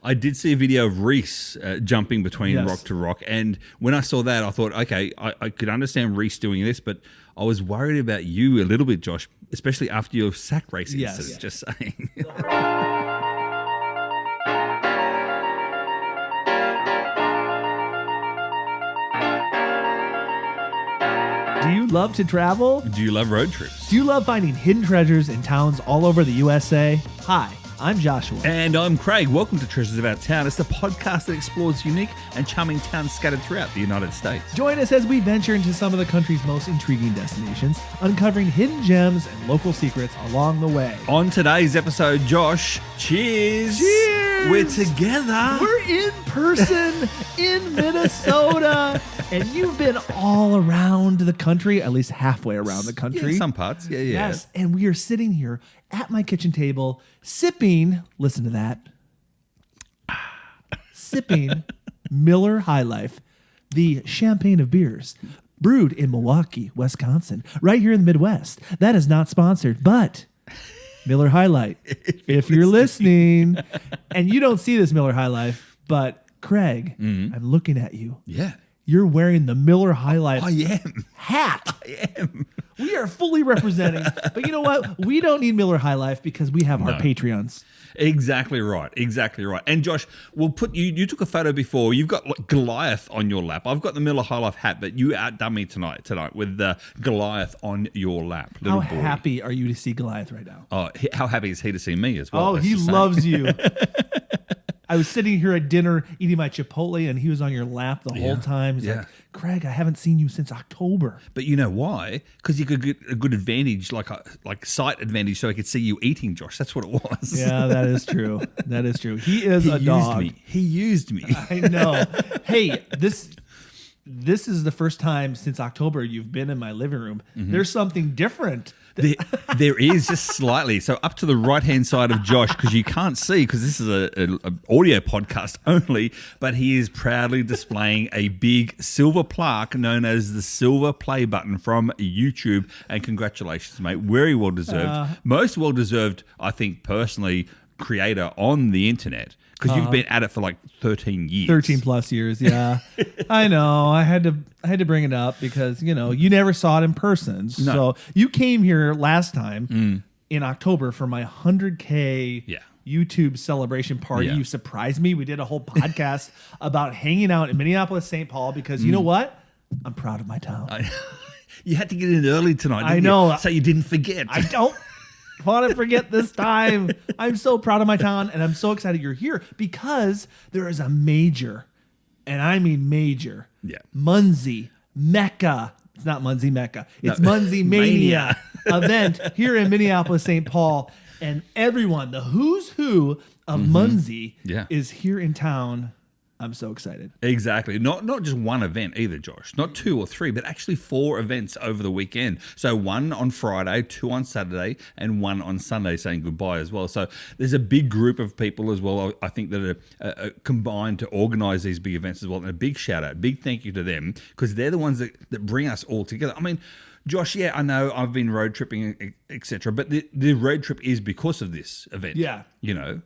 I did see a video of Reese jumping between Yes. rock to rock. And when I saw that, I thought, okay, I could understand Reese doing this, but I was worried about you a little bit, Josh, especially after your sack race incident. Yes. Just saying. Do you love to travel? Do you love road trips? Do you love finding hidden treasures in towns all over the USA? Hi, I'm Joshua. And I'm Craig. Welcome to Treasures of Our Town. It's the podcast that explores unique and charming towns scattered throughout the United States. Join us as we venture into some of the country's most intriguing destinations, uncovering hidden gems and local secrets along the way. On today's episode, Josh, cheers! Cheers! We're together. We're in person in Minnesota, and you've been all around the country, at least halfway around the country. Yeah, some parts. Yeah. Yes, and we are sitting here at my kitchen table, sipping, listen to that, sipping Miller High Life, the champagne of beers, brewed in Milwaukee, Wisconsin, right here in the Midwest. That is not sponsored, but Miller High Life, if you're listening, and you don't see this Miller High Life, but Craig, I'm looking at you. Yeah. You're wearing the Miller High Life I am. hat. I am. We are fully representing. But you know what? We don't need Miller High Life because we have our Patreons. Exactly right. Exactly right. And Josh, we'll put you took a photo before. You've got like Goliath on your lap. I've got the Miller High Life hat, but you outdone me tonight with the Goliath on your lap. How Little boy. happy are you to see Goliath right now? Oh, how happy is he to see me as well? Oh, That's he the same. loves you. I was sitting here at dinner eating my Chipotle, and he was on your lap the whole time. He's like, Craig, I haven't seen you since October. But you know why? Because you could get a good advantage, like sight advantage, so I could see you eating, Josh. That's what it was. Yeah, that is true. That is true. He is a dog. He used me. I know. Hey, this is the first time since October you've been in my living room. There's something different. There is just slightly. So up to the right-hand side of Josh, because you can't see, because this is a audio podcast only, but he is proudly displaying a big silver plaque known as the silver play button from YouTube. And congratulations, mate. Very well-deserved. Most well-deserved, I think, personally, creator on the internet. Because you've been at it for like 13 years. 13 plus years, yeah. I know. I had to bring it up because, you never saw it in person. No. So you came here last time in October for my 100K YouTube celebration party. Yeah. You surprised me. We did a whole podcast about hanging out in Minneapolis, St. Paul, because you know what? I'm proud of my town. You had to get in early tonight, didn't I know. you? So you didn't forget. I don't want to forget this time. I'm so proud of my town, and I'm so excited you're here because there is a major, and I mean major, munzee Mecca. It's not munzee Mecca. It's munzee Mania event here in Minneapolis, St. Paul, and everyone, the who's who of munzee is here in town. I'm so excited. Exactly. Not just one event either, Josh. Not 2 or 3, but actually 4 events over the weekend. So 1 on Friday, 2 on Saturday, and 1 on Sunday saying goodbye as well. So there's a big group of people as well, I think, that are combined to organize these big events as well. And a big shout out, big thank you to them, because they're the ones that bring us all together. I mean, Josh, I know I've been road tripping, etc., but the road trip is because of this event. Yeah.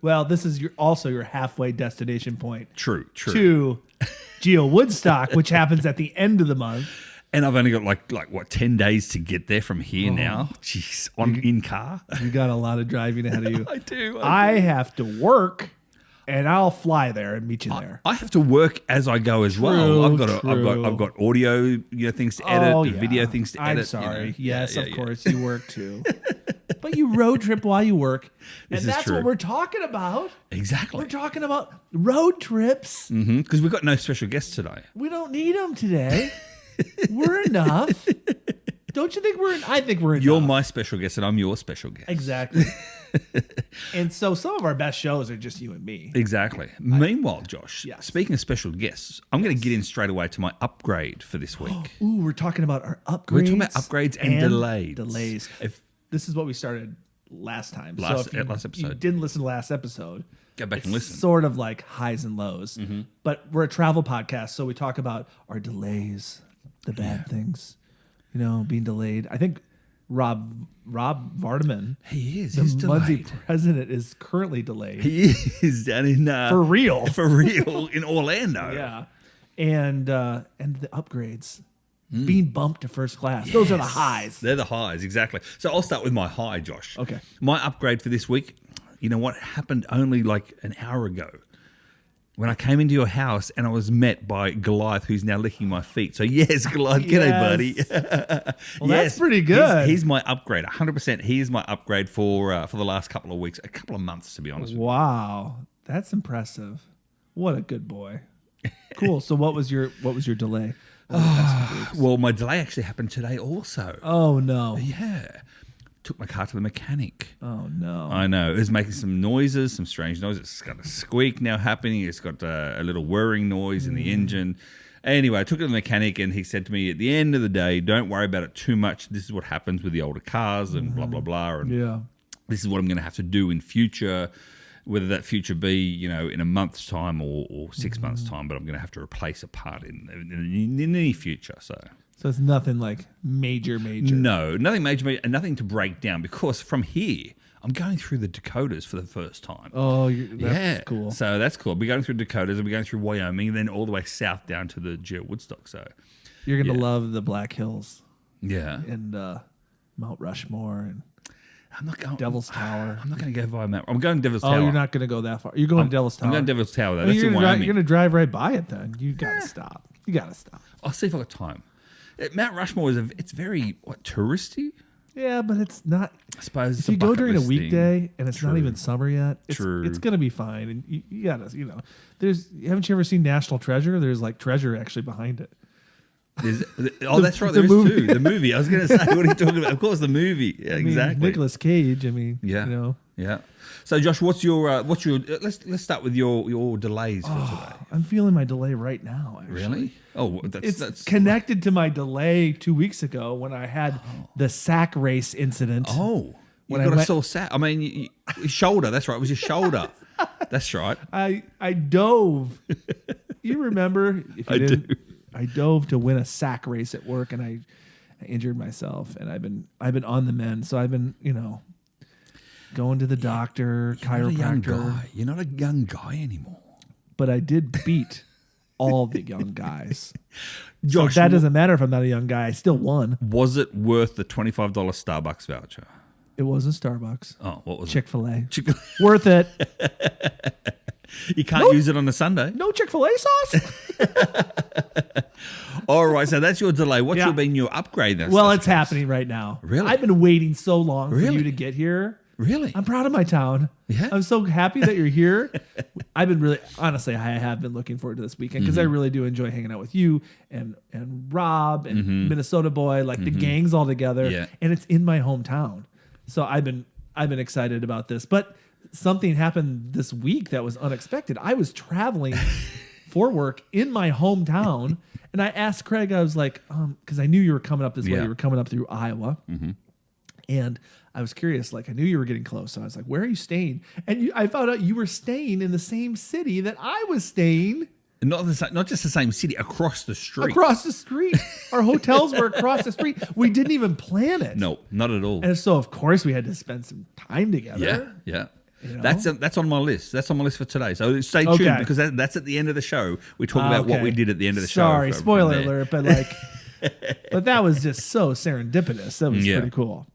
Well, this is also your halfway destination point. True. To Geo Woodstock, which happens at the end of the month. And I've only got like 10 days to get there from here now. Jeez, in car. You got a lot of driving ahead of you. I do. I have to work. And I'll fly there and meet you there. I have to work as I go as well. I've got audio, things to edit, video things to edit. I'm sorry. Yes, of course you work too. But you road trip while you work, and that's what we're talking about. Exactly. We're talking about road trips. Because we've got no special guests today. We don't need them today. We're enough. Don't you think I think we're enough. You're my special guest and I'm your special guest. Exactly. And so some of our best shows are just you and me. Exactly. Meanwhile, Josh, speaking of special guests, I'm going to get in straight away to my upgrade for this week. Ooh, we're talking about our upgrades. We're talking about upgrades and delays. This is what we started last time. Last episode. You didn't listen to last episode. Go back and listen. Sort of like highs and lows. But we're a travel podcast, so we talk about our delays, the bad things, being delayed. I think Rob Vardaman, He is. the He's Munzee delayed. president, is currently delayed. He is down in For real. For real in Orlando. Yeah. And the upgrades being bumped to first class. Those are the highs. They're the highs, exactly. So I'll start with my high, Josh. Okay. My upgrade for this week, you know what happened only like an hour ago? When I came into your house and I was met by Goliath, who's now licking my feet. So yes, Goliath, g'day, buddy. Well, that's pretty good. He's my upgrade, 100%. He is my upgrade for the last couple of weeks, a couple of months, to be honest with you. Wow, that's impressive. What a good boy. Cool. So what was your delay? Well, my delay actually happened today also. Oh no. Yeah. Took my car to the mechanic. Oh no. I know. It was making some noises, some strange noises. It's got a squeak now happening. It's got a little whirring noise in the engine. Anyway, I took it to the mechanic and he said to me, at the end of the day, don't worry about it too much. This is what happens with the older cars and blah, blah, blah. And Yeah. this is what I'm going to have to do in future, whether that future be, you know, in a month's time or 6 months' time, but I'm going to have to replace a part in the near future. So it's nothing like major. No, nothing major, and nothing to break down, because from here, I'm going through the Dakotas for the first time. Oh, that's cool. So that's cool. We're going through Dakotas, and we're going through Wyoming, and then all the way south down to the Geo Woodstock. So You're going to love the Black Hills yeah. and Mount Rushmore and I'm not going Devil's Tower. I'm not going to go via Mount. I'm going Devil's Oh, Tower. you're not going to go that far. You're going to Devil's Tower. I'm going to Devil's Tower, though. I mean, That's in Wyoming. you're going to drive right by it then. You got to stop. You got to stop. I'll see if I've got time. Mount Rushmore it's very touristy. Yeah, but it's not. I suppose If you go during a weekday and it's not even summer yet, it's True. going to be fine. And you got to, haven't you ever seen National Treasure? There's like treasure actually behind it. That's right. There is movie. too. The movie. I was going to say, what are you talking about? Of course, the movie. Yeah, exactly. Nicolas Cage. Yeah. Yeah. So, Josh, what's your? Let's start with your delays for today. I'm feeling my delay right now. Actually. Really? Oh, It's connected to my delay 2 weeks ago when I had the sack race incident. Oh, you When got I a went- sore sack. I mean, your shoulder. That's right. It was your shoulder. That's right. I dove. You remember? If you I didn't, do. I dove to win a sack race at work, and I injured myself, and I've been on the mend. So I've been, going to the doctor, chiropractor. You're not a young guy anymore. But I did beat all the young guys. Josh, So that doesn't matter if I'm not a young guy. I still won. Was it worth the $25 Starbucks voucher? It wasn't Starbucks. Oh, what was Chick-fil-A. it? Worth it. You can't use it on a Sunday. No Chick-fil-A sauce? All right, so that's your delay. What's Yeah. been your upgrade? Well, it's happening right now. Really? I've been waiting so long for Really? you to get here. Really? I'm proud of my town. Yeah. I'm so happy that you're here. I've been really, honestly, I have been looking forward to this weekend because I really do enjoy hanging out with you and Rob and Minnesota Boy, like the gangs all together. Yeah. And it's in my hometown. So I've been excited about this. But something happened this week that was unexpected. I was traveling for work in my hometown, and I asked Craig, I was like, because I knew you were coming up this way. Yeah. You were coming up through Iowa. And I was curious, like I knew you were getting close. So I was like, where are you staying? And I found out you were staying in the same city that I was staying. Not just the same city, across the street. Across the street. Our hotels were across the street. We didn't even plan it. No, not at all. And so, of course, we had to spend some time together. Yeah. You know? That's on my list. That's on my list for today. So stay tuned Okay. because that's at the end of the show. We talk about what Okay. we did at the end of the show. Sorry, from spoiler there. alert, but but that was just so serendipitous. That was Yeah. pretty cool.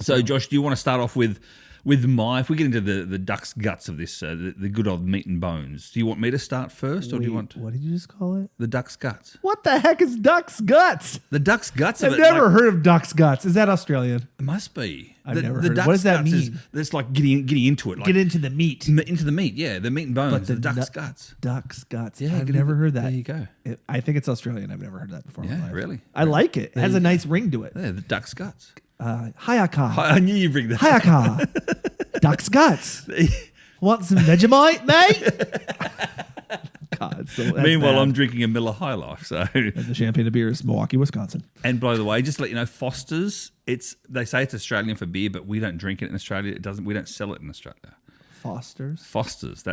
So, Josh, do you want to start off with if we get into the duck's guts of this, the good old meat and bones, do you want me to start first, or do you want What did you just call it? the duck's guts? What the heck is duck's guts? The duck's guts of I've it. never heard of duck's guts. Is that Australian? It must be. I've never the heard. duck's What does that guts is- mean? That's like getting into it. Like, Get into the meat. into the meat, yeah. The meat and bones, But the duck's guts. Duck's guts. Yeah, I've get never into- heard that. there you go. I think it's Australian. I've never heard that before. in my Yeah, life. really? I like it. It has a nice ring to it. Yeah, the duck's guts. Hayaka. I knew you'd bring that. Hayaka. Duck's guts. Want some Vegemite, mate? God. So that's Meanwhile, bad. I'm drinking a Miller High Life. So, And the champagne of beer is Milwaukee, Wisconsin. and by the way, just to let you know, Foster's. They say it's Australian for beer, but we don't drink it in Australia. We don't sell it in Australia. Foster's. Foster's.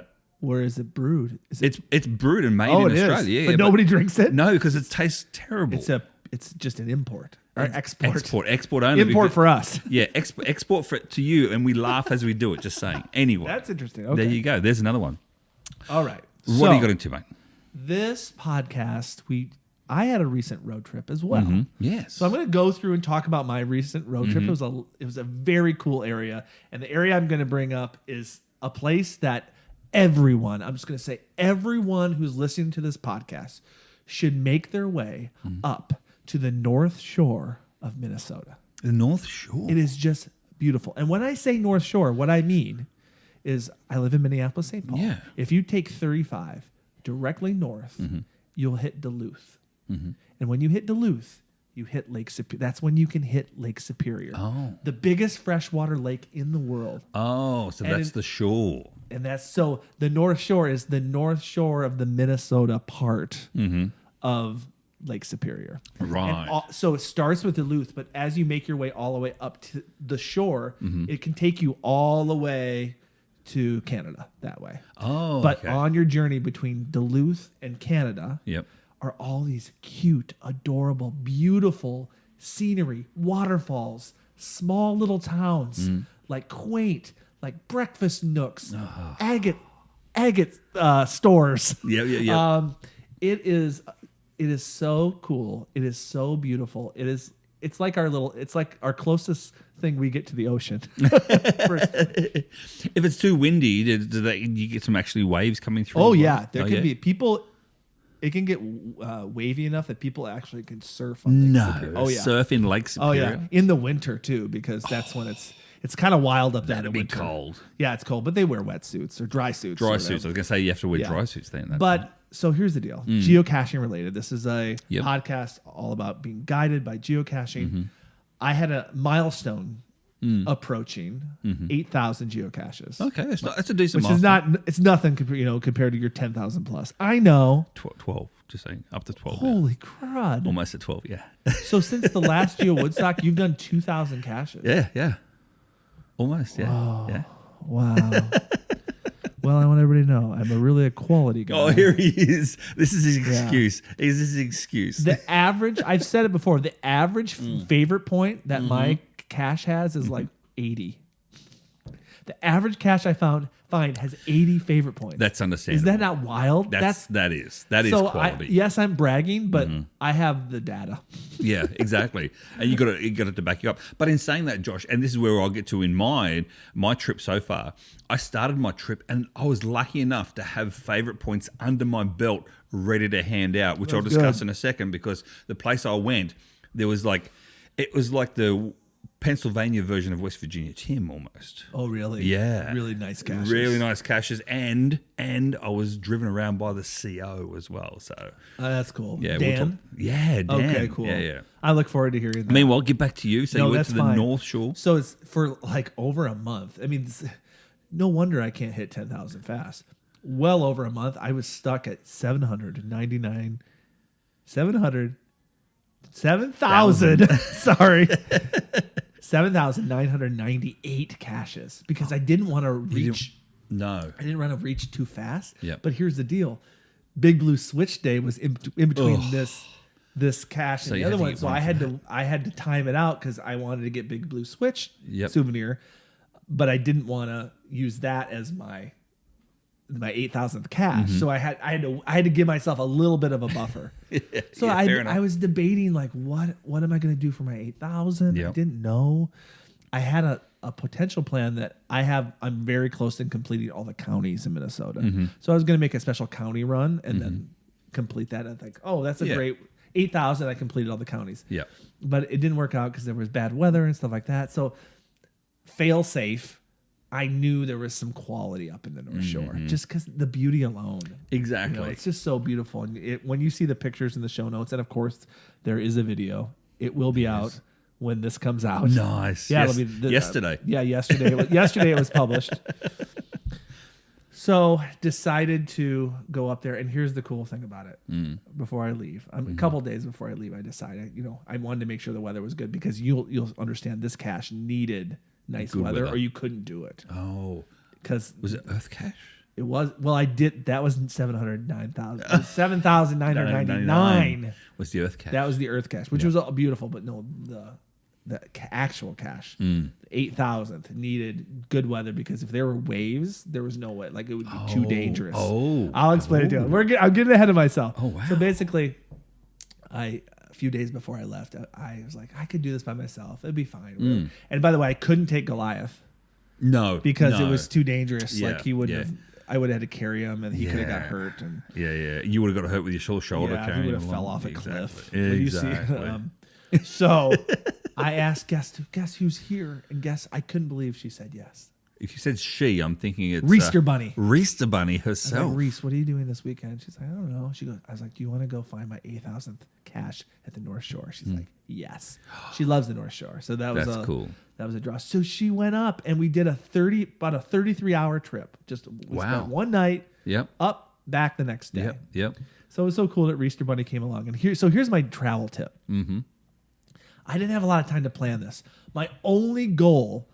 Where is it brewed? Is it? It's brewed and made Oh, in it is. Australia. Yeah, but nobody drinks it. No, because it tastes terrible. It's just an import. Or export. Export only. Import for us. Yeah, export for to you, and we laugh as we do it. Just saying. Anyway, That's interesting. Okay. there you go. There's another one. All right. What do you got into, mate? This podcast, I had a recent road trip as well. Mm-hmm. Yes. So I'm going to go through and talk about my recent road trip. Mm-hmm. It was a very cool area, and the area I'm going to bring up is a place that everyone, I'm just going to say everyone who's listening to this podcast should make their way up to the North Shore of Minnesota. The North Shore. It is just beautiful. And when I say North Shore, what I mean is I live in Minneapolis, St. Paul. Yeah. If you take 35 directly north, you'll hit Duluth. And when you hit Duluth, you hit Lake Superior. That's when you can hit Lake Superior. Oh. The biggest freshwater lake in the world. Oh, so that's the shore. And so the North Shore is the North Shore of the Minnesota part of Lake Superior. Right. And so it starts with Duluth, but as you make your way all the way up to the shore, it can take you all the way to Canada that way. Oh, but okay. on your journey between Duluth and Canada are all these cute, adorable, beautiful scenery, waterfalls, small little towns, like quaint, like breakfast nooks, agate stores. Yeah. It is so cool. It is so beautiful. It's like our closest thing we get to the ocean. If it's too windy, do you get some actually waves coming through? Oh as well? yeah, there can be people. It can get wavy enough that people actually can surf on Lake Superior. Oh yeah, surf in Lake Superior. Oh yeah, in the winter too, because that's when it's kind of wild up there. That'd in be the winter. cold. Yeah, it's cold, but they wear wetsuits or dry suits. Dry suits. I was gonna say you have to wear dry suits then. But so here's the deal: geocaching related. This is a podcast all about being guided by geocaching. I had a milestone approaching 8,000 geocaches. Okay, that's a decent. Which is it's nothing compared to your 10,000 plus. I know. 12, just saying, up to 12. Holy crud! Almost at 12. Yeah. So since the last Geo Woodstock, you've done 2,000 caches. Yeah. Almost. Yeah. Whoa. Yeah. Wow. Well, I want everybody to know I'm a quality guy. Oh, here he is. This is his excuse. Is this his excuse? The average, I've said it before, the average favorite point that my cache has is like 80. The average cache I find has 80 favorite points. That's understandable. Is that not wild? That is quality. Yes, I'm bragging, but I have the data. Yeah, exactly. And you got it to back you up. But in saying that, Josh, and this is where I'll get to in my trip so far. I started my trip and I was lucky enough to have favorite points under my belt ready to hand out, which I'll discuss in a second, because the place I went, it was like the Pennsylvania version of West Virginia Tim almost. Oh, really? Yeah. Really nice caches. Really nice caches. And I was driven around by the CO as well. So that's cool. Yeah, Dan? Dan. Okay, cool. Yeah. I look forward to hearing that. Meanwhile, get back to you. So you went to the North Shore. So it's for like over a month. I mean, no wonder I can't hit 10,000 fast. Well over a month. I was stuck at 7,000. Sorry. 7,998 caches because I didn't want to reach. No. I didn't want to reach too fast. Yep. But here's the deal. Big Blue Switch Day was in between this cache and the other one. So I had to time it out because I wanted to get Big Blue Switch souvenir, but I didn't want to use that as my 8,000th cache. So I had to give myself a little bit of a buffer. So I was debating like what am I going to do for my 8,000? I didn't know. I had a potential plan that I'm very close to completing all the counties in Minnesota. So I was going to make a special county run and then complete that. I think, that's a great 8,000. I completed all the counties. Yeah. But it didn't work out because there was bad weather and stuff like that. So fail safe. I knew there was some quality up in the North Shore just because the beauty alone. Exactly. It's just so beautiful. And when you see the pictures in the show notes, and of course there is a video, it will be out when this comes out. Nice. Yeah, it'll be yesterday. Yesterday. Yesterday it was published. So decided to go up there, and here's the cool thing about it. Before I leave, a couple days before I leave, I decided, I wanted to make sure the weather was good because you'll understand this cache needed nice weather, or you couldn't do it. Oh, because was it Earth Cache? It was, well, I did, that was 709,000. 7,999 was the Earth cache. That was the Earth cache, which was beautiful, but no, the actual cache, 8,000th needed good weather because if there were waves, there was no way, like it would be too dangerous. I'll explain it to you. I'm getting ahead of myself. Oh, wow. So basically, a few days before I left, I was like, I could do this by myself. It'd be fine. And by the way, I couldn't take Goliath. No. Because it was too dangerous. Like he wouldn't have, I would have had to carry him and he could have got hurt. And You would have got hurt with your shoulder carrying him. He would have fell off a cliff. Exactly. So I asked, guess who's here? And I couldn't believe she said yes. If you said she, I'm thinking it's Reese Bunny. Reese Bunny herself. I was like, Reese, what are you doing this weekend? She's like, I don't know. I was like, do you want to go find my 8,000th cache at the North Shore? She's like, yes. She loves the North Shore. So that's cool. That was a draw. So she went up and we did about a 33-hour trip. Just spent one night. Up, back the next day. So it was so cool that Reese Bunny came along. And here's my travel tip. I didn't have a lot of time to plan this. My only goal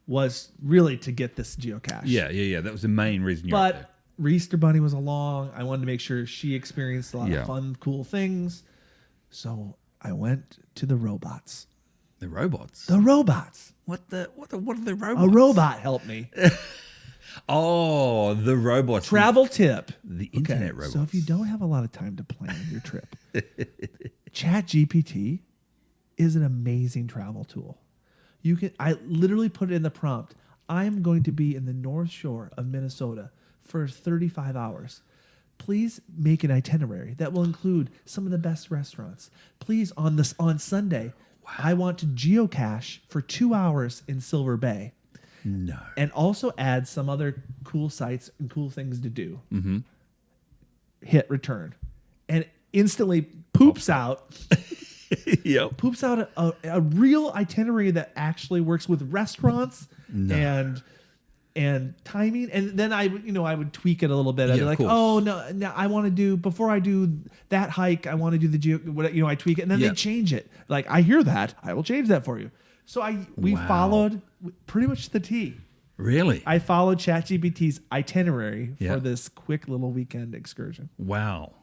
was really to get this geocache. Yeah. That was the main reason you were there. But Reese Bunny was along. I wanted to make sure she experienced a lot of fun, cool things. So I went to the robots. The robots? The robots. What are the robots? A robot helped me. Oh, the robots. Travel tip. The internet robots. So if you don't have a lot of time to plan your trip, ChatGPT is an amazing travel tool. I literally put it in the prompt. I am going to be in the North Shore of Minnesota for 35 hours. Please make an itinerary that will include some of the best restaurants. Please, on Sunday, I want to geocache for 2 hours in Silver Bay. No. And also add some other cool sites and cool things to do. Hit return. And instantly poops out... poops out a real itinerary that actually works with restaurants and timing. And then I would tweak it a little bit. I'd be like, oh no, I want to do, before I do that hike, I want to do the I tweak it, and then they change it. Like, I hear that, I will change that for you. So we followed pretty much the T. Really? I followed ChatGPT's itinerary for this quick little weekend excursion. Wow.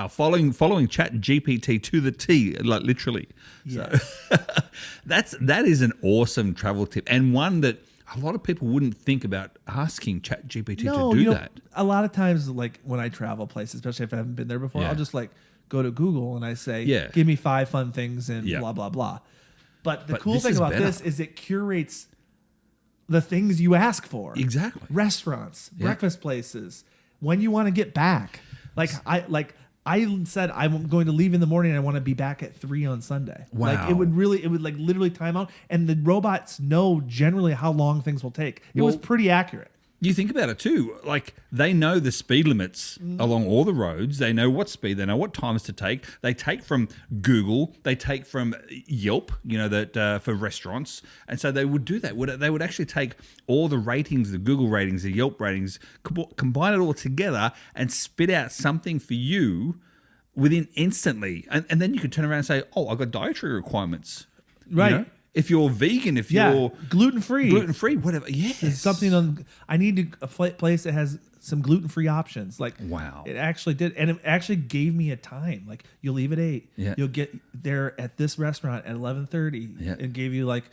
Following Chat GPT to the T, like literally. Yes. So that is an awesome travel tip, and one that a lot of people wouldn't think about asking Chat GPT to do that. A lot of times, like when I travel places, especially if I haven't been there before, I'll just like go to Google and I say, give me 5 fun things and blah, blah, blah. But the cool thing about this is it curates the things you ask for. Exactly. Restaurants, breakfast places, when you want to get back. I said I'm going to leave in the morning and I want to be back at 3 on Sunday. Wow. Like it would literally time out, and the robots know generally how long things will take. It was pretty accurate. You think about it too, like they know the speed limits along all the roads. They know what speed, they know what times to take. They take from Google, they take from Yelp, that for restaurants. And so they would do that. They would actually take all the ratings, the Google ratings, the Yelp ratings, combine it all together and spit out something for you within instantly. And then you could turn around and say, oh, I've got dietary requirements. Right. If you're vegan, if you're gluten-free, whatever. Yes. There's something I need a place that has some gluten-free options. Like, wow. It actually did. And it actually gave me a time. Like, you'll leave at 8. Yeah. You'll get there at this restaurant at 11:30. Yeah. It gave you like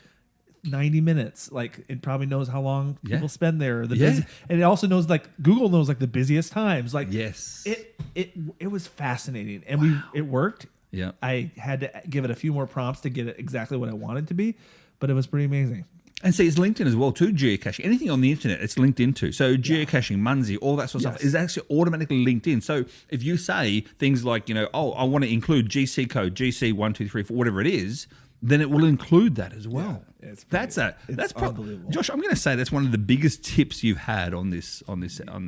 90 minutes. Like, it probably knows how long people spend there. And it also knows, like, Google knows like the busiest times. Like, yes. It was fascinating. And it worked. Yeah, I had to give it a few more prompts to get it exactly what I wanted to be, but it was pretty amazing. And see, it's linked in as well to geocaching. Anything on the internet, it's linked into. So geocaching, munzee, all that sort of stuff is actually automatically linked in. So if you say things like, I want to include GC code, GC1234, whatever it is, then it will include that as well. Yeah, that's unbelievable. Josh, I'm going to say that's one of the biggest tips you've had on this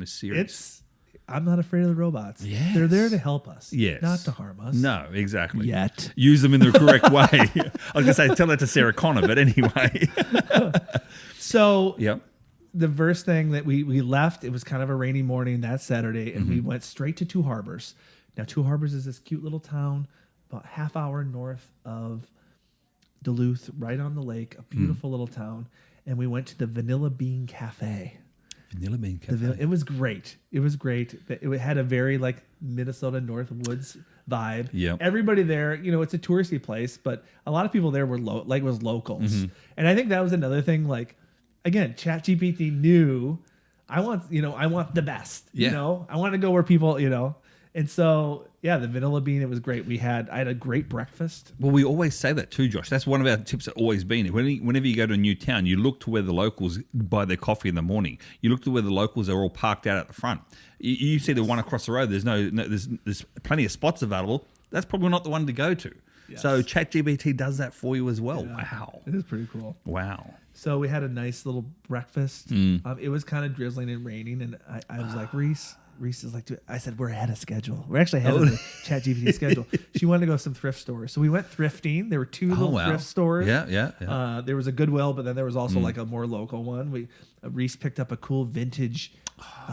series. I'm not afraid of the robots. Yes. They're there to help us, not to harm us. No, exactly. Yet. Use them in the correct way. I was going to say, tell that to Sarah Connor, but anyway. So the first thing that we left, it was kind of a rainy morning that Saturday, and we went straight to Two Harbors. Now, Two Harbors is this cute little town about half hour north of Duluth, right on the lake, a beautiful little town. And we went to the Vanilla Bean Cafe. Vanilla Bean Cafe. It was great. It was great. It had a very like Minnesota North Woods vibe. Yeah. Everybody there, it's a touristy place, but a lot of people there were was locals. Mm-hmm. And I think that was another thing. Like, again, ChatGPT knew I want the best. Yeah. I want to go where people, And so, yeah, the vanilla bean, it was great. I had a great breakfast. Well, we always say that too, Josh. That's one of our tips that always been. Whenever you go to a new town, you look to where the locals buy their coffee in the morning. You look to where the locals are all parked out at the front. You see the one across the road. There's plenty of spots available. That's probably not the one to go to. Yes. So ChatGPT does that for you as well. Yeah, wow. It is pretty cool. Wow. So we had a nice little breakfast. It was kind of drizzling and raining, and I was like, Reese is like, I said, we're ahead of schedule. We're actually ahead of the ChatGPT schedule. She wanted to go to some thrift stores. So we went thrifting. There were two little thrift stores. Yeah. There was a Goodwill, but then there was also like a more local one. Reese picked up a cool vintage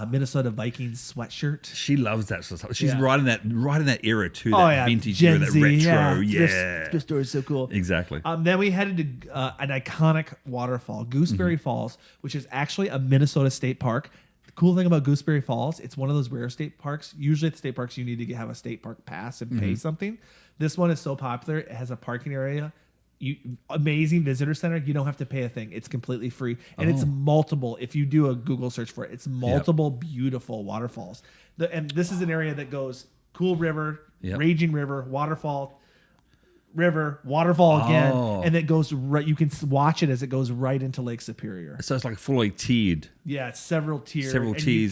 Minnesota Vikings sweatshirt. She loves that sort of stuff. She's right in that era too. That vintage Gen era, that Z, retro. Thrift store is so cool. Exactly. Then we headed to an iconic waterfall, Gooseberry Falls, which is actually a Minnesota state park. The cool thing about Gooseberry Falls, it's one of those rare state parks. Usually at the state parks, you need to have a state park pass and pay something. This one is so popular. It has a parking area. Amazing visitor center. You don't have to pay a thing. It's completely free. And it's multiple. If you do a Google search for it, it's multiple beautiful waterfalls. And this is an area that goes Cool River, Raging River, waterfall again, and it goes right. You can watch it as it goes right into Lake Superior. So it's like fully tiered. Yeah, it's several tiers.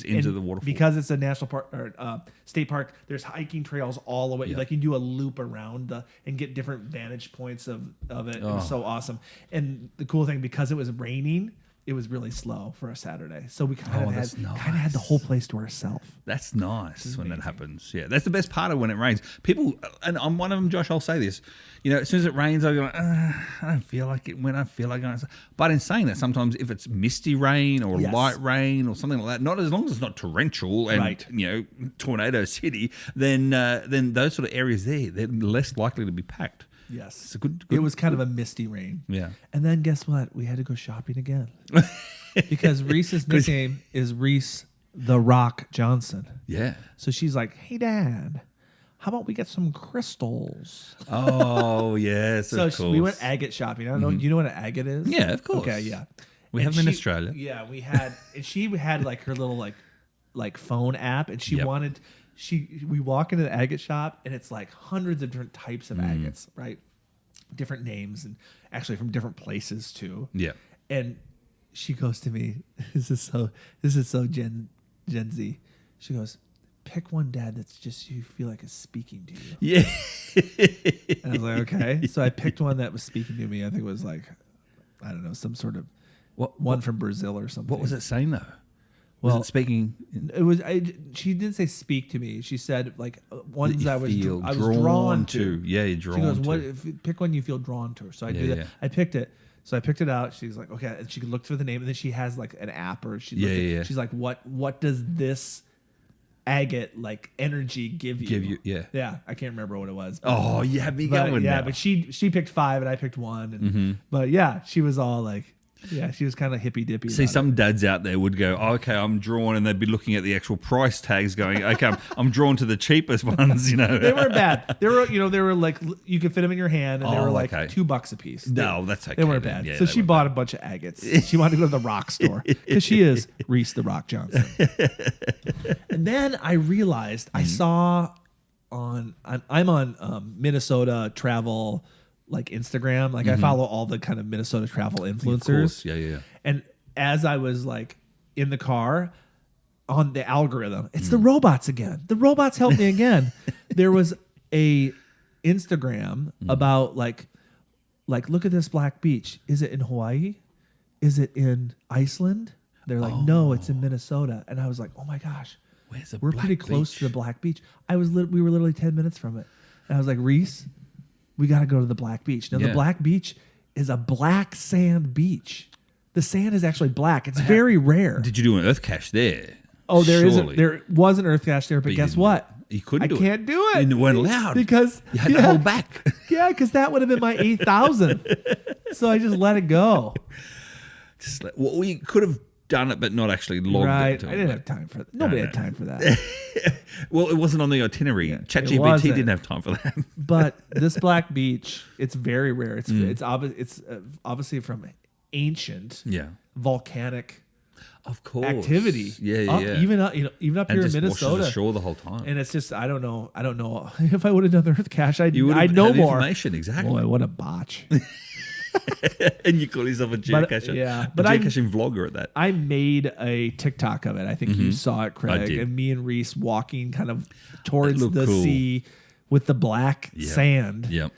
Into the waterfall. Because it's a national park or state park. There's hiking trails all the way. Like you can do a loop around and get different vantage points of it. It was so awesome. And the cool thing, because it was raining, it was really slow for a Saturday. So we kind of had the whole place to ourselves. That's nice when that happens. Yeah, that's the best part of when it rains. People, and I'm one of them, Josh, I'll say this. As soon as it rains, I go, I don't feel like it when I feel like it. But in saying that, sometimes if it's misty rain or light rain or something like that, not as long as it's not torrential and, tornado city, then those sort of areas they're less likely to be packed. Yes. It's a good. It was kind of a misty rain. Yeah. And then guess what? We had to go shopping again. Because Reese's nickname is Reese the Rock Johnson. Yeah. So she's like, hey, Dad, how about we get some crystals? Oh, yes, of course. We went agate shopping. I don't know. Do you know what an agate is? Yeah, of course. Okay, yeah. We have them in Australia. Yeah, we had. And she had like her little like phone app, and she wanted... We walk into the agate shop, and it's like hundreds of different types of agates, right? Different names, and actually from different places too. Yeah. And she goes to me, this is so Gen Z. She goes, pick one, Dad, that's just you feel like is speaking to you. Yeah. And I was like, okay. So I picked one that was speaking to me. I think it was like, I don't know, some sort of one from Brazil or something. What was it saying though? Well, was it speaking? It was. She didn't say speak to me. She said like ones I was drawn to. Yeah, you're drawn. She goes, to. "What? Pick one you feel drawn to." So I did that. I picked it. So I picked it out. She's like, "Okay," and she looked for the name, and then she has like an app, or she's like, "What does this agate like energy give you?" Yeah. I can't remember what it was. Oh, you had me going. Yeah, now. but she picked 5, and I picked 1. And, But yeah, she was all like. Yeah, she was kind of hippy dippy. See, some dads out there would go, okay, I'm drawn, and they'd be looking at the actual price tags, going, okay, I'm drawn to the cheapest ones. They weren't bad. They were like you could fit them in your hand, and they were like $2 a piece. No, that's okay. They weren't bad. Yeah, so she bought a bunch of agates. She wanted to go to the rock store because she is Reese the Rock Johnson. And then I realized I saw I'm on Minnesota travel. Like Instagram, like I follow all the kind of Minnesota travel influencers. Of course. Yeah. And as I was like in the car on the algorithm, it's the robots again. The robots helped me again. There was a Instagram about like look at this black beach. Is it in Hawaii? Is it in Iceland? They're like, no, it's in Minnesota. And I was like, oh my gosh, we're pretty close to the black beach. We were literally 10 minutes from it. And I was like, Reese, we got to go to the Black Beach. Now, the Black Beach is a black sand beach. The sand is actually black. It's very rare. Did you do an earth cache there? Oh, there was an earth cache there, but guess what? You couldn't do it. I can't do it. You weren't allowed. Because you had to hold back. Yeah, because that would have been my 8,000. So I just let it go. We could have done it, but not actually logged Right. it. I didn't have time for that. Nobody had time for that. Well, it wasn't on the itinerary. It ChatGPT wasn't. didn't have time for that. But this black beach, it's very rare. It's obviously from ancient volcanic of course activity. Yeah. Even up here in Minnesota. Washes ashore the whole time. And it's just I don't know if I would have done the Earth cache, I'd know had more information, exactly. Boy, what a botch. And you call yourself a geocacher. But geocaching vlogger at that. I made a TikTok of it. I think you saw it, Craig. I did. And me and Reese walking kind of towards looked the cool. sea with the black sand. Yep.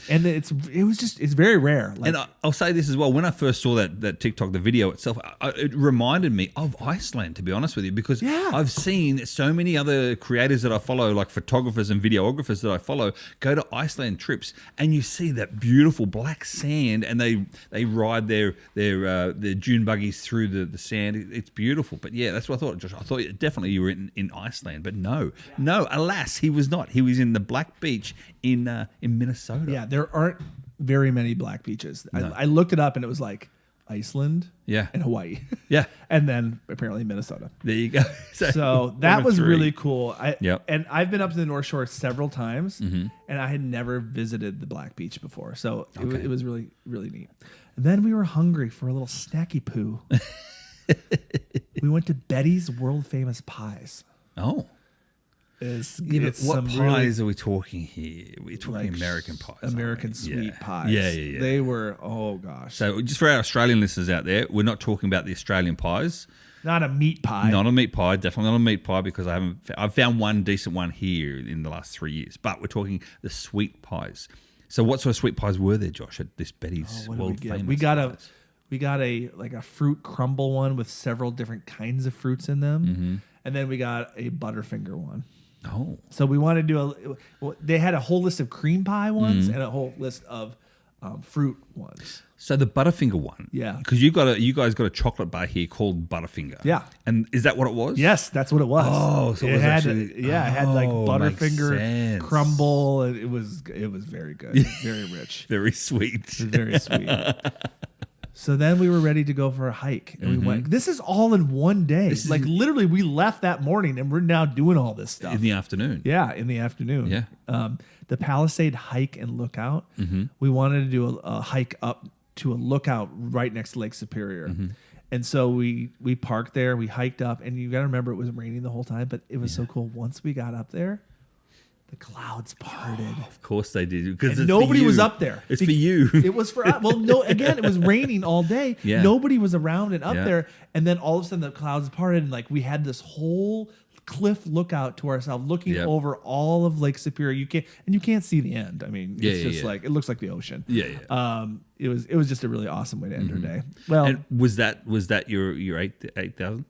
And it's very rare. Like, And I'll say this as well. When I first saw that TikTok, the video itself, it reminded me of Iceland, to be honest with you, because I've seen so many other creators that I follow, like photographers and videographers that I follow, go to Iceland trips, and you see that beautiful black sand, and they ride their dune buggies through the sand. It's beautiful. But yeah, that's what I thought, Josh. I thought definitely you were in Iceland, but no, alas, he was not. He was in the Black Beach in Minnesota. Yeah, there aren't very many black beaches. No. I looked it up and it was like Iceland and Hawaii. Yeah. And then apparently Minnesota. There you go. So that was really cool. Yep. And I've been up to the North Shore several times and I had never visited the Black Beach before. So it was really, really neat. And then we were hungry for a little snacky poo. We went to Betty's world famous pies. Oh. What pies are we talking here? We're talking like American pies. American sweet pies. Yeah. They were, oh gosh. So just for our Australian listeners out there, we're not talking about the Australian pies. Not a meat pie. Not a meat pie. Definitely not a meat pie because I've found one decent one here in the last 3 years. But we're talking the sweet pies. So what sort of sweet pies were there, Josh, at this Betty's world famous? We got a fruit crumble one with several different kinds of fruits in them. And then we got a Butterfinger one. Oh. So we wanted to do they had a whole list of cream pie ones and a whole list of fruit ones. So the Butterfinger one. Yeah. Because you guys got a chocolate bar here called Butterfinger. Yeah. And is that what it was? Yes, that's what it was. Oh, so it had like Butterfinger crumble. And it was very good. Very rich. Very sweet. It was very sweet. So then we were ready to go for a hike, and we went. This is all in one day. Literally, we left that morning, and we're now doing all this stuff in the afternoon. Yeah, in the afternoon. Yeah. The Palisade hike and lookout. We wanted to do a hike up to a lookout right next to Lake Superior, and so we parked there. We hiked up, and you got to remember it was raining the whole time, but it was so cool. Once we got up there, the clouds parted. Oh, of course they did. Because nobody was up there. It's for you. It was for us. Well, no, again, it was raining all day. Yeah. Nobody was around and up there. And then all of a sudden the clouds parted and like we had this whole cliff lookout to ourselves looking over all of Lake Superior. You can't see the end. I mean, it's just like it looks like the ocean. Yeah. It was just a really awesome way to end our day. Well, and was that your 8,000?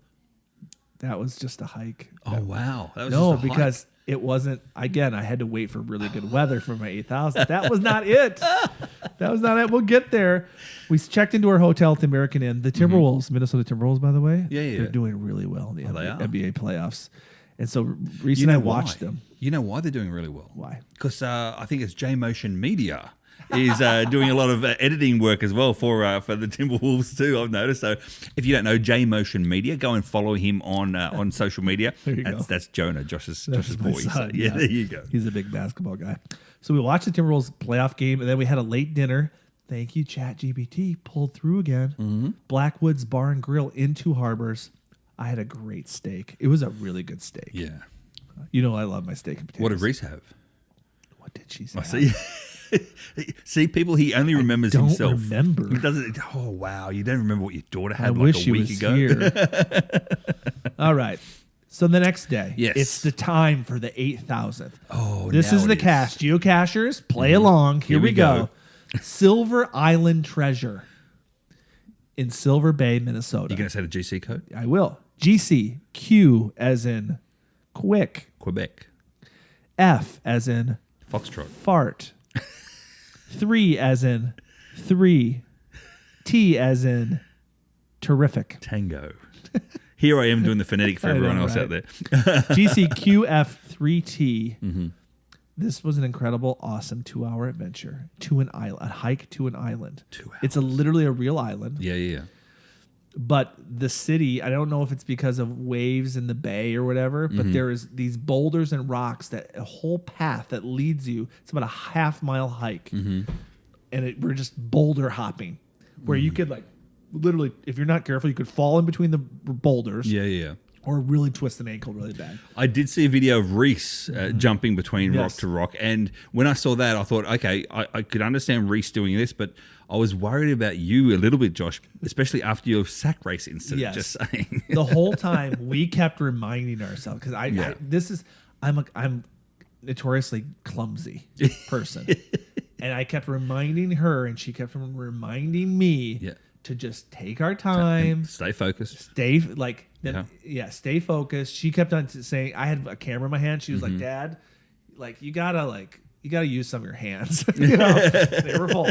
That was just a hike. Oh wow. That was just a hike. Because it wasn't, again, I had to wait for really good weather for my 8,000. That was not it. That was not it. We'll get there. We checked into our hotel at the American Inn. The Timberwolves, Minnesota Timberwolves, by the way, they're doing really well in the NBA playoffs. And so Reese and I watched them. You know why they're doing really well? Why? Because I think it's J-Motion Media is doing a lot of editing work as well for the Timberwolves too, I've noticed. So if you don't know J-Motion Media, go and follow him on social media. That's Jonah, Josh's boy. So, there you go. He's a big basketball guy. So we watched the Timberwolves playoff game, and then we had a late dinner. Thank you, ChatGPT. Pulled through again. Blackwoods Bar and Grill in Two Harbors. I had a great steak. It was a really good steak. Yeah. You know I love my steak and potatoes. What did Reese have? What did she say? See, people, he only remembers himself. Remember. He doesn't. Oh, wow. You don't remember what your daughter had I wish a week ago? Here. All right. So the next day, yes, it's the time for the 8,000th. Oh, this is the cache. Geocachers, play along. Here we go. Silver Island Treasure in Silver Bay, Minnesota. You going to say the GC code? I will. GC, Q as in quick. Quebec. F as in Foxtrot. Fart. 3 as in 3. T as in terrific. Tango. Here I am doing the phonetic for everyone else out there. GCQF3T. This was an incredible, awesome 2-hour adventure to an island, a hike to an island. 2 hours. It's literally a real island. Yeah. But the city, I don't know if it's because of waves in the bay or whatever, but there is these boulders and rocks, that a whole path that leads you. It's about a half-mile hike, and we're just boulder hopping, where you could, like, literally, if you're not careful, you could fall in between the boulders. Yeah. Or really twist an ankle really bad. I did see a video of Reese jumping between rock to rock. And when I saw that, I thought, okay, I could understand Reese doing this, but I was worried about you a little bit, Josh, especially after your sack race incident, just saying. The whole time we kept reminding ourselves, because I'm notoriously clumsy person. And I kept reminding her, and she kept reminding me to just take our time. Stay focused. Stay focused. She kept on saying, I had a camera in my hand. She was like, Dad, like, you gotta use some of your hands. They were full.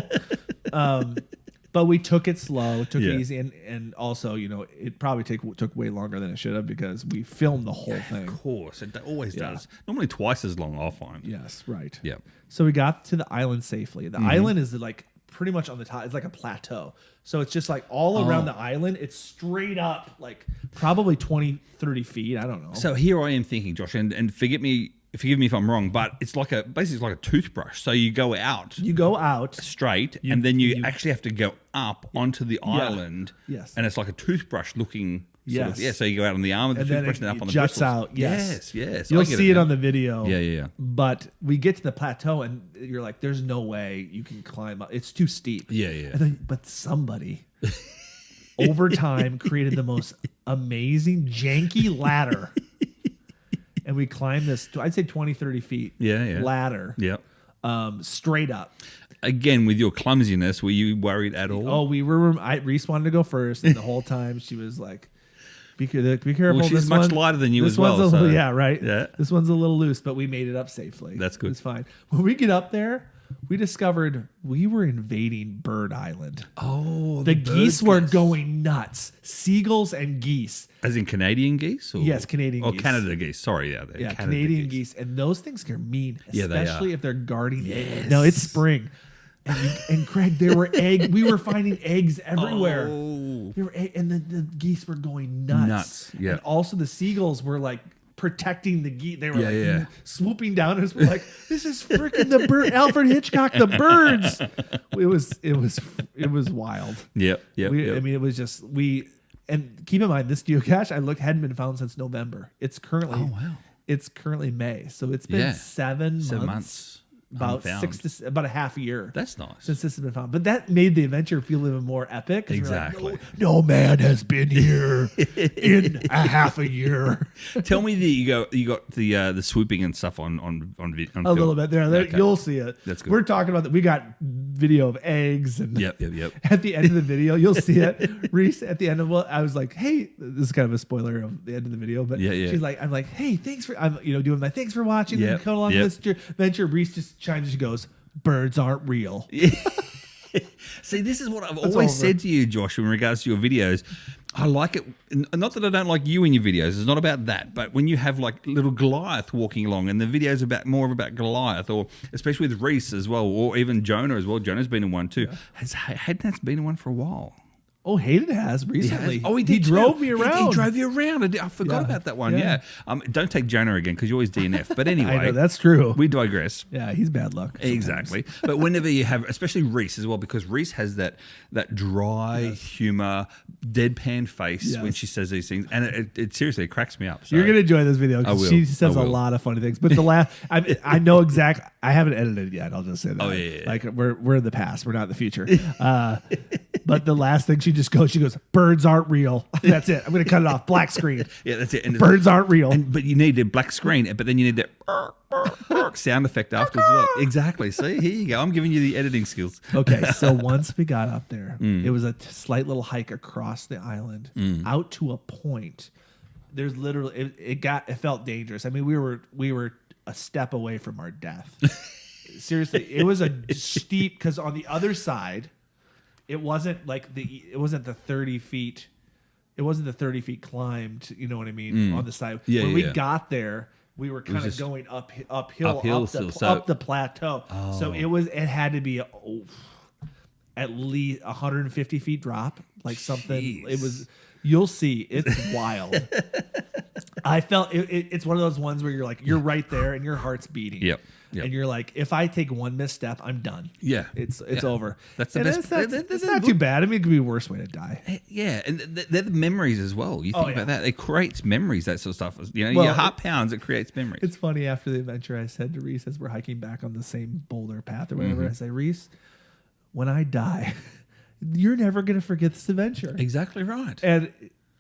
But we took it slow, took it easy, and also, it probably took way longer than it should have, because we filmed the whole thing. Of course, it always does. Normally twice as long, I'll find. Yes, right. Yeah. So we got to the island safely. The island is like pretty much on the top. It's like a plateau. So it's just like all around the island. It's straight up, like probably 20, 30 feet. I don't know. So here I am thinking, Josh, and forgive me if I'm wrong, but it's basically like a toothbrush. So you go out. Straight, and then you actually have to go up onto the island. Yes. And it's like a toothbrush looking. So you go out on the arm of the toothbrush and then up on the juts bristles. out. Yes. You'll see it on the video. Yeah. But we get to the plateau, and you're like, there's no way you can climb up. It's too steep. Yeah. But somebody over time created the most amazing janky ladder. And we climbed this, I'd say 20, 30 feet ladder. Yep. Straight up. Again, with your clumsiness, were you worried at all? Oh, we were. Reese wanted to go first, and the whole time she was like, be careful. Well, she's much lighter than you as well. Right. Yeah. This one's a little loose, but we made it up safely. That's good. It's fine. When we get up there, we discovered we were invading Bird Island. Oh, the geese were going nuts. Seagulls and geese. As in Canadian geese? Or? Yes, Canadian geese. Oh, Canada geese. Sorry, Canadian geese. And those things are mean, especially if they're guarding. Yes. No, it's spring. And Craig, there were eggs. We were finding eggs everywhere. Oh. There were and the geese were going nuts. Yeah. And also the seagulls were like protecting the geese. They were swooping down at us. We're like, this is freaking the bird. Alfred Hitchcock, the birds. It was wild. Yep. I mean, it was just and keep in mind, this geocache hadn't been found since November. It's currently It's currently May, so it's been 7 months. About about a half a year. That's nice. Since this has been found. But that made the adventure feel even more epic. Exactly. Like, no man has been here in a half a year. Tell me that you got the swooping and stuff on film. A little bit there. Okay. You'll see it. That's good. We're talking about that. We got video of eggs and Yep. At the end of the video, you'll see it. Reese, at the end of I was like, hey, this is kind of a spoiler of the end of the video, but she's like, I'm like, hey, thanks for doing my thanks for watching and come along this adventure. Reese just chimes. She goes, birds aren't real. See, this is what I've always said to you, Josh, in regards to your videos. I like it. Not that I don't like you in your videos. It's not about that. But when you have like little Goliath walking along, and the video's more about Goliath, or especially with Reese as well, or even Jonah as well. Jonah's been in one too. Hayden's been in one for a while. Oh, Hayden has recently. Oh, he drove me around. He drove you around. I forgot about that one. Yeah. Don't take Jonah again, because you always DNF. But anyway, I know, that's true. We digress. Yeah, he's bad luck. Sometimes. Exactly. But whenever you have, especially Reese as well, because Reese has that dry humor, deadpan face when she says these things, and it seriously cracks me up. So. You're gonna enjoy this video because she says a lot of funny things. But the last, I know exact. I haven't edited it yet. I'll just say that. Oh yeah. Like we're in the past. We're not in the future. But the last thing she goes, birds aren't real. That's it. I'm going to cut it off. Black screen. Yeah, that's it. And birds aren't real. But you need a black screen, but then you need that sound effect afterwards as well. Exactly. See, here you go. I'm giving you the editing skills. Okay, so once we got up there, it was a slight little hike across the island out to a point. There's literally, it felt dangerous. I mean, we were a step away from our death. Seriously, it was a steep, because on the other side, it wasn't the 30 feet. It wasn't the 30 feet climbed. You know what I mean? On the side. When we got there, we were kind of going uphill up the plateau. Oh. So it had to be at least 150 feet drop. like something. Jeez. It was. You'll see. It's wild. I felt it's one of those ones where you're like, you're right there and your heart's beating. Yep. And you're like, if I take one misstep, I'm done. Yeah. It's over. That's the and best. It's not too bad. I mean, it could be a worse way to die. Yeah, and they're the memories as well. You think about that. It creates memories, that sort of stuff. You know, Well, your heart pounds, it creates memories. It's funny, after the adventure, I said to Reese, as we're hiking back on the same boulder path or whatever, I say, Reese, when I die, you're never going to forget this adventure. Exactly right.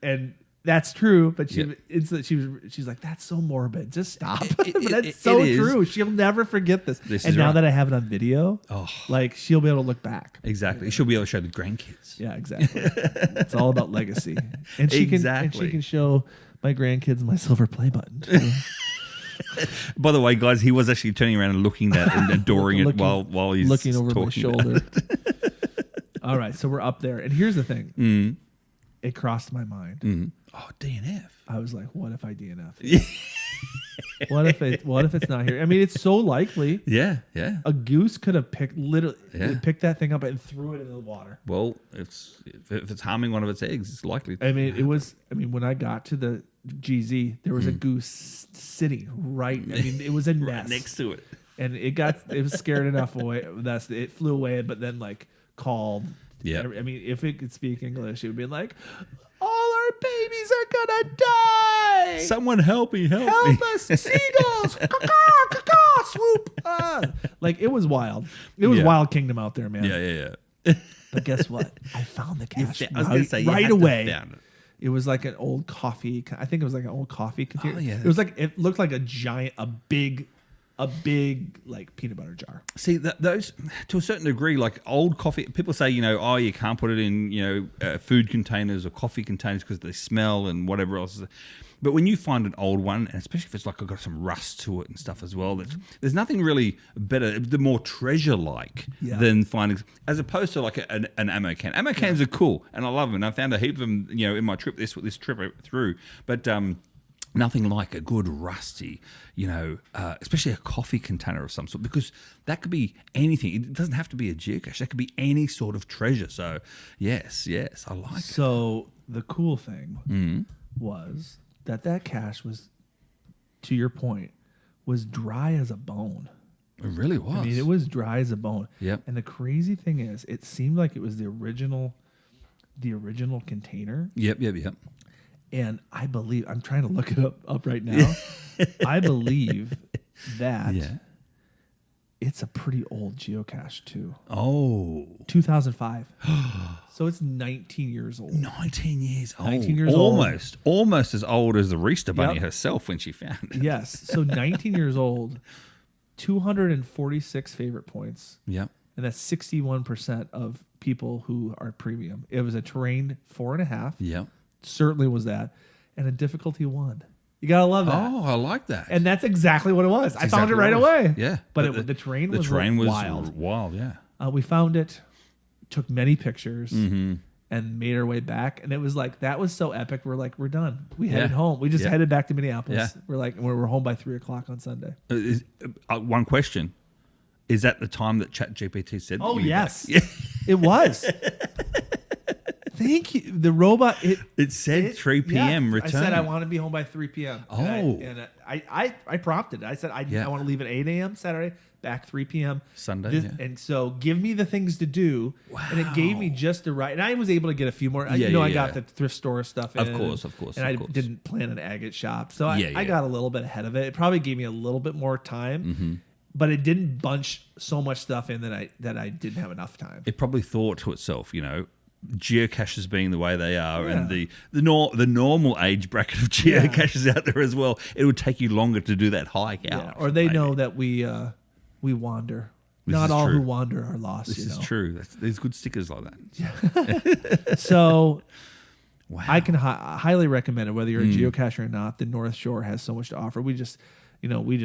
And that's true, but she's like, that's so morbid. Just stop. But that's so true. She'll never forget this. And now that I have it on video, like she'll be able to look back. Exactly. She'll be able to show the grandkids. Yeah, exactly. It's all about legacy. And she can show my grandkids my silver play button too. By the way, guys, he was actually turning around and looking at and adoring it while he's looking over my shoulder. All right, so we're up there, and here's the thing. It crossed my mind. Oh, DNF. I was like, what if I DNF? What if it's not here? I mean, it's so likely. Yeah. A goose could have picked that thing up and threw it into the water. Well, if it's harming one of its eggs, it's likely. When I got to the GZ, there was a goose sitting right. I mean, it was a nest right next to it, and it was scared enough away. It flew away, but then like called. Yeah. I mean, if it could speak English, it would be like, all our babies are gonna die. Someone help me. Help us, seagulls. Caw-caw, swoop. Like, it was wild. It was Wild Kingdom out there, man. Yeah. But guess what? I found the cache right away. It was like an old coffee. I think it was like an old coffee container. Oh, yeah. It looked like a big like peanut butter jar. See, those to a certain degree, like old coffee, people say, you can't put it in, food containers or coffee containers because they smell and whatever else. But when you find an old one, and especially if it's like got some rust to it and stuff as well, there's nothing really better, the more treasure-like than finding, as opposed to like an ammo can. Ammo cans are cool, and I love them, and I found a heap of them, in my trip, this trip through. But nothing like a good rusty, especially a coffee container of some sort, because that could be anything. It doesn't have to be a geocache. That could be any sort of treasure. So, yes, I like it. So the cool thing was that cache was, to your point, was dry as a bone. It really was. I mean, it was dry as a bone. Yep. And the crazy thing is, it seemed like it was the original container. Yep. And I believe, I'm trying to look it up right now. I believe that it's a pretty old geocache too. Oh. 2005. So it's 19 years old. 19 years old. 19 years Almost as old as the Reese bunny herself when she found it. Yes. So 19 years old, 246 favorite points. Yep. And that's 61% of people who are premium. It was a terrain 4.5. Yep. Certainly was that. And a difficulty 1. You gotta love that. Oh, I like that. And that's exactly what it was. I found it right away. Yeah. But the terrain was wild. Wild, yeah. We found it, took many pictures, and made our way back. And it was like, that was so epic. We're like, we're done. We headed home. We just headed back to Minneapolis. Yeah. We're like, we're home by 3:00 on Sunday. One question. Is that the time that ChatGPT said? Oh, yes. Yeah. It was. Thank you. The robot. It said 3 p.m. return. I said I want to be home by 3 p.m. Oh. And I prompted. I said I want to leave at 8 a.m. Saturday, back 3 p.m. Sunday. And so give me the things to do. Wow. And it gave me just the right. And I was able to get a few more. I got the thrift store stuff in. Of course. And I didn't plan an agate shop. So I got a little bit ahead of it. It probably gave me a little bit more time. But it didn't bunch so much stuff in that I didn't have enough time. It probably thought to itself, geocaches being the way they are, and the normal age bracket of geocaches out there as well, it would take you longer to do that hike out. Or they know that we wander. Not all who wander are lost. This is true. There's good stickers like that. So wow. I can highly recommend it, whether you're a geocacher or not. The North Shore has so much to offer. We just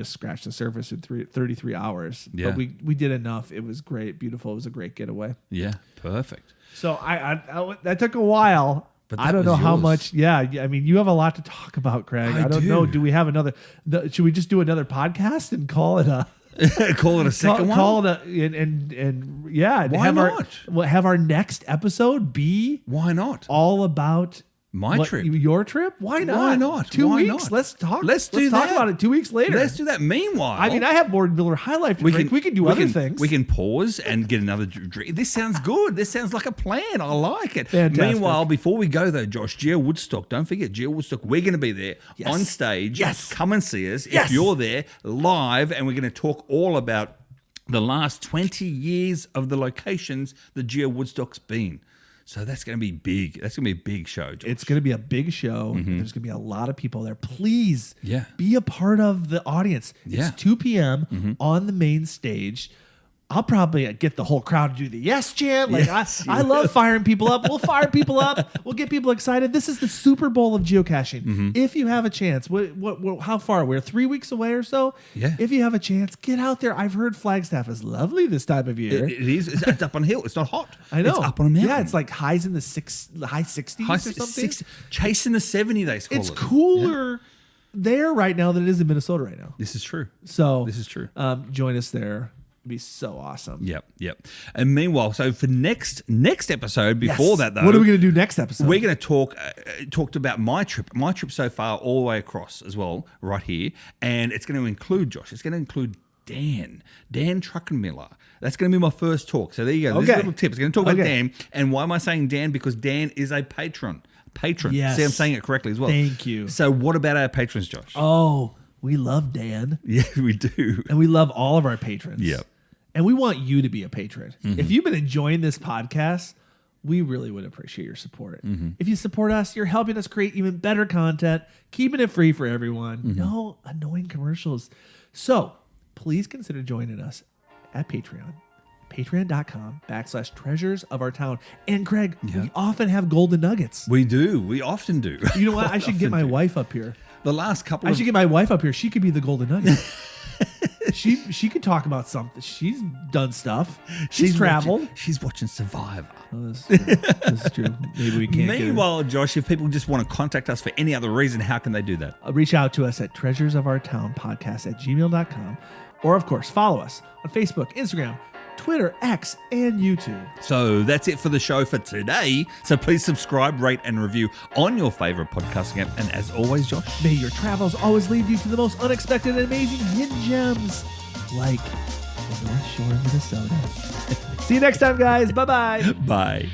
scratched the surface in 33 hours. Yeah. But we did enough. It was great, beautiful. It was a great getaway. Yeah, perfect. So I that took a while. But I don't know how much. Yeah, I mean, you have a lot to talk about, Craig. I don't know. Do we have another? Should we just do another podcast and call it a? Call it a second one. Call it and yeah. Why not? Have our next episode be Why not? all about Trip. Your trip? Why not? Why not? 2 Why weeks. not? Let's talk. Let's talk that. about it 2 weeks later. Let's do that. Meanwhile, I mean, I have more Miller High Life to drink. We can do other things. We can pause and get another drink. This sounds good. This sounds like a plan. I like it. Fantastic. Meanwhile, before we go though, Josh, Geo Woodstock. Don't forget Geo Woodstock. We're going to be there on stage. Yes. Come and see us Yes. if you're there live, and we're going to talk all about the last 20 years of the locations that Geo Woodstock's been. So that's going to be big. That's going to be a big show, Josh. It's going to be a big show. There's going to be a lot of people there. Please be a part of the audience. It's 2 p.m. On the main stage. I'll probably get the whole crowd to do the yes chant. Like I love firing people up. We'll fire people up. We'll get people excited. This is the Super Bowl of geocaching. If you have a chance, how far? We're 3 weeks away or so. Yeah. If you have a chance, get out there. I've heard Flagstaff is lovely this time of year. It is. It's up on a hill. It's not hot. I know. It's up on a mountain. Yeah, it's like highs in the high 60s or something. Chasing the 70, they call it. It's cooler there right now than it is in Minnesota right now. This is true. So this is true. Join us there. It'd be so awesome. Yep. And meanwhile, so for next episode, before that though, what are we going to do next episode? We're going to talked about my trip so far all the way across as well, right here, and it's going to include Josh. It's going to include Dan Truckenmiller. That's going to be my first talk. So there you go. This is a little tip. It's going to talk about Dan. And why am I saying Dan? Because Dan is a patron. Yes. See, I'm saying it correctly as well. Thank you. So what about our patrons, Josh? Oh, we love Dan. Yeah, we do. And we love all of our patrons. Yep. And we want you to be a patron. If you've been enjoying this podcast, we really would appreciate your support. If you support us, you're helping us create even better content, keeping it free for everyone. No annoying commercials. So please consider joining us at Patreon. Patreon.com/treasures of our town. And Craig, we often have golden nuggets. We do. We often do. You know what? I should get my wife up here. The last couple I should get my wife up here. She could be the golden nugget. She could talk about something. She's done stuff. She's traveled. She's watching Survivor. Oh, this is true. Maybe we can't. Meanwhile, Josh, if people just want to contact us for any other reason, how can they do that? Reach out to us at treasuresofourtownpodcast@gmail.com. Or, of course, follow us on Facebook, Instagram, Twitter, X, and YouTube. So that's it for the show for today. So please subscribe, rate, and review on your favorite podcasting app. And as always, Josh, may your travels always lead you to the most unexpected and amazing hidden gems, like the North Shore of Minnesota. See you next time, guys. Bye-bye. Bye.